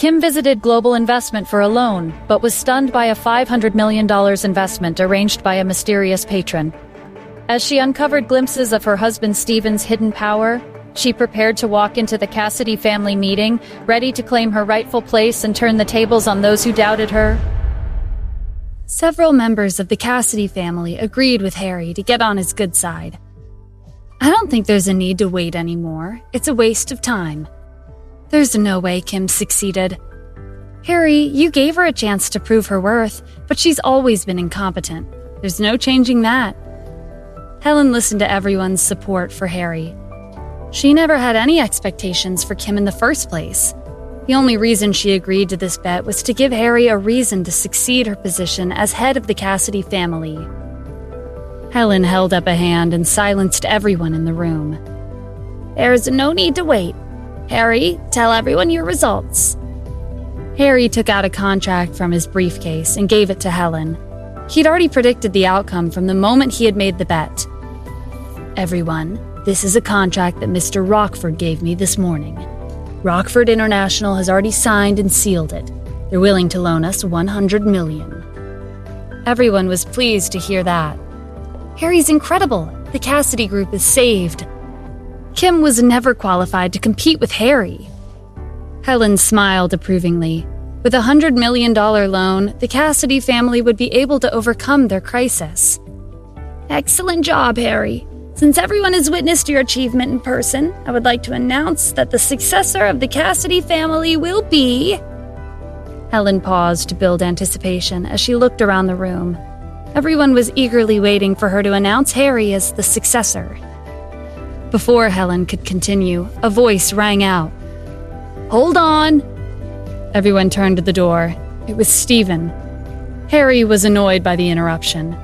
Kim visited Global Investment for a loan, but was stunned by a $500 million investment arranged by a mysterious patron. As she uncovered glimpses of her husband Stephen's hidden power, she prepared to walk into the Casady family meeting, ready to claim her rightful place and turn the tables on those who doubted her. Several members of the Casady family agreed with Harry to get on his good side. "I don't think there's a need to wait anymore. It's a waste of time." "There's no way Kim succeeded." "Harry, you gave her a chance to prove her worth, but she's always been incompetent. There's no changing that." Helen listened to everyone's support for Harry. She never had any expectations for Kim in the first place. The only reason she agreed to this bet was to give Harry a reason to succeed her position as head of the Casady family. Helen held up a hand and silenced everyone in the room. "There's no need to wait. Harry, tell everyone your results." Harry took out a contract from his briefcase and gave it to Helen. He'd already predicted the outcome from the moment he had made the bet. "Everyone, this is a contract that Mr. Rockford gave me this morning. Rockford International has already signed and sealed it. They're willing to loan us $100 million. Everyone was pleased to hear that. "Harry's incredible. The Casady group is saved." Kim was never qualified to compete with Harry. Helen smiled approvingly. With a $100 million loan, the Casady family would be able to overcome their crisis. "Excellent job, Harry. Since everyone has witnessed your achievement in person, I would like to announce that the successor of the Casady family will be..." Helen paused to build anticipation as she looked around the room. Everyone was eagerly waiting for her to announce Harry as the successor. Before Helen could continue, a voice rang out. "Hold on!" Everyone turned to the door. It was Stephen. Harry was annoyed by the interruption.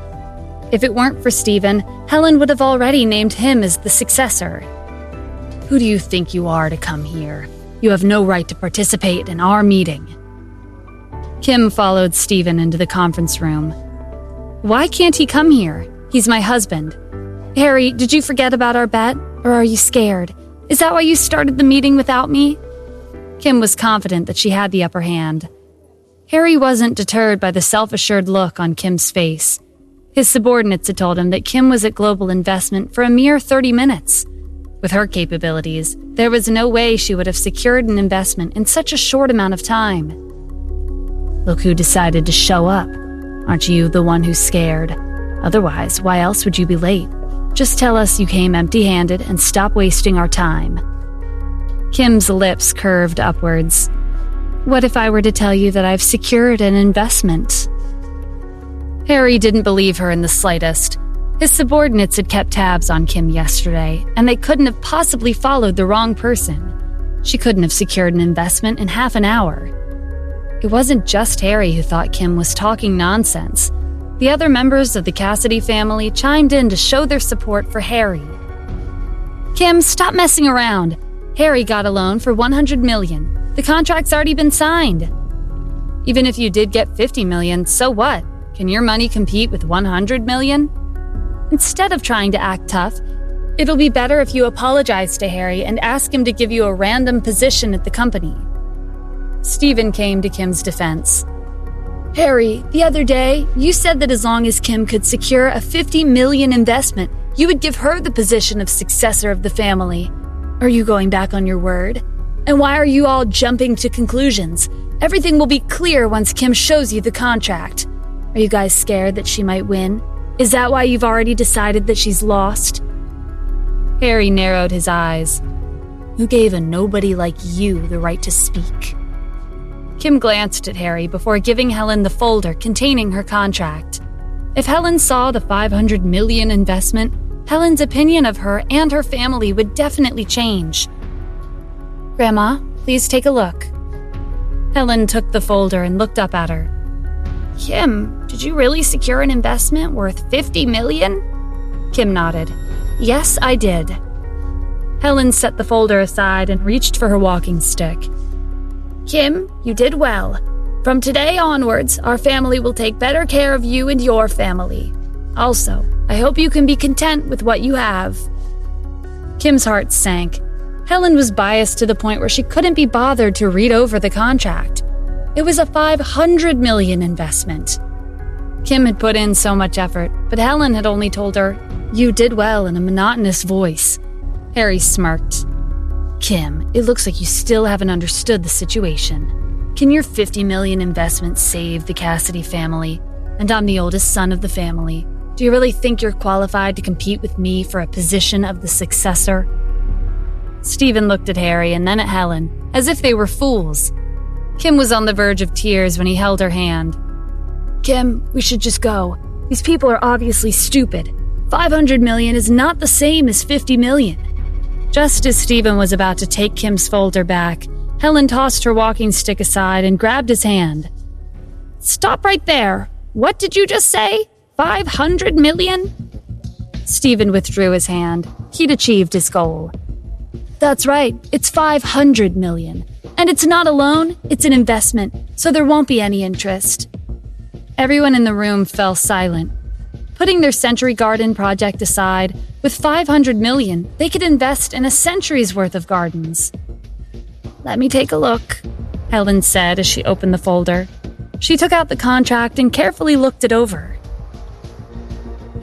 If it weren't for Stephen, Helen would have already named him as the successor. "Who do you think you are to come here? You have no right to participate in our meeting." Kim followed Stephen into the conference room. "Why can't he come here? He's my husband. Harry, did you forget about our bet? Or are you scared? Is that why you started the meeting without me?" Kim was confident that she had the upper hand. Harry wasn't deterred by the self-assured look on Kim's face. His subordinates had told him that Kim was at Global Investment for a mere 30 minutes. With her capabilities, there was no way she would have secured an investment in such a short amount of time. "Look who decided to show up. Aren't you the one who's scared? Otherwise, why else would you be late? Just tell us you came empty-handed and stop wasting our time." Kim's lips curved upwards. "What if I were to tell you that I've secured an investment?" Harry didn't believe her in the slightest. His subordinates had kept tabs on Kim yesterday, and they couldn't have possibly followed the wrong person. She couldn't have secured an investment in half an hour. It wasn't just Harry who thought Kim was talking nonsense. The other members of the Casady family chimed in to show their support for Harry. "Kim, stop messing around. Harry got a loan for $100 million. The contract's already been signed." "Even if you did get $50 million, so what? Can your money compete with $100 million? Instead of trying to act tough, it'll be better if you apologize to Harry and ask him to give you a random position at the company." Stephen came to Kim's defense. "Harry, the other day, you said that as long as Kim could secure a $50 million investment, you would give her the position of successor of the family. Are you going back on your word? And why are you all jumping to conclusions? Everything will be clear once Kim shows you the contract. Are you guys scared that she might win? Is that why you've already decided that she's lost?" Harry narrowed his eyes. "Who gave a nobody like you the right to speak?" Kim glanced at Harry before giving Helen the folder containing her contract. If Helen saw the $500 million investment, Helen's opinion of her and her family would definitely change. "Grandma, please take a look." Helen took the folder and looked up at her. "Kim, did you really secure an investment worth $50 million? Kim nodded. "Yes, I did." Helen set the folder aside and reached for her walking stick. "Kim, you did well. From today onwards, our family will take better care of you and your family. Also, I hope you can be content with what you have." Kim's heart sank. Helen was biased to the point where she couldn't be bothered to read over the contract. It was a $500 million investment. Kim had put in so much effort, but Helen had only told her, "You did well," in a monotonous voice. Harry smirked. "Kim, it looks like you still haven't understood the situation. Can your $50 million investment save the Casady family? And I'm the oldest son of the family. Do you really think you're qualified to compete with me for a position of the successor?" Stephen looked at Harry and then at Helen, as if they were fools. Kim was on the verge of tears when he held her hand. "Kim, we should just go. These people are obviously stupid. $500 million is not the same as $50 million. Just as Stephen was about to take Kim's folder back, Helen tossed her walking stick aside and grabbed his hand. "Stop right there. What did you just say? $500 million? Stephen withdrew his hand. He'd achieved his goal. "That's right. It's $500 million. And it's not a loan, it's an investment, so there won't be any interest." Everyone in the room fell silent. Putting their Century Garden project aside, with $500 million, they could invest in a century's worth of gardens. "Let me take a look," Helen said as she opened the folder. She took out the contract and carefully looked it over.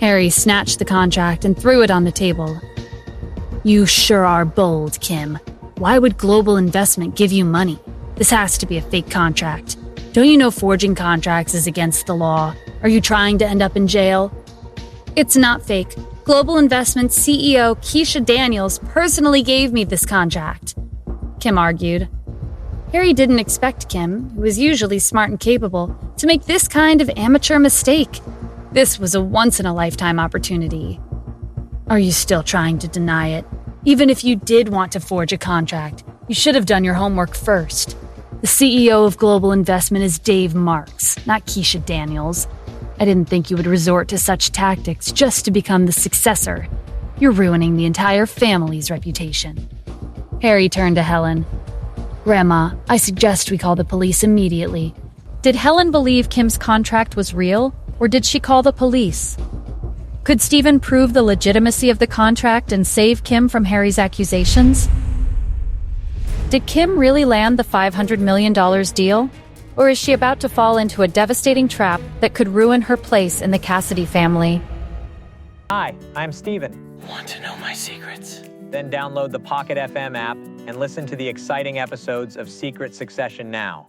Harry snatched the contract and threw it on the table. "You sure are bold, Kim. Why would Global Investment give you money? This has to be a fake contract. Don't you know forging contracts is against the law? Are you trying to end up in jail?" "It's not fake. Global Investment CEO Keisha Daniels personally gave me this contract," Kim argued. Harry didn't expect Kim, who was usually smart and capable, to make this kind of amateur mistake. This was a once-in-a-lifetime opportunity. "Are you still trying to deny it? Even if you did want to forge a contract, you should have done your homework first. The CEO of Global Investment is Dave Marks, not Keisha Daniels. I didn't think you would resort to such tactics just to become the successor. You're ruining the entire family's reputation." Harry turned to Helen. "Grandma, I suggest we call the police immediately." Did Helen believe Kim's contract was real, or did she call the police? Could Stephen prove the legitimacy of the contract and save Kim from Harry's accusations? Did Kim really land the $500 million deal? Or is she about to fall into a devastating trap that could ruin her place in the Casady family? Hi, I'm Stephen. Want to know my secrets? Then download the Pocket FM app and listen to the exciting episodes of Secret Succession now.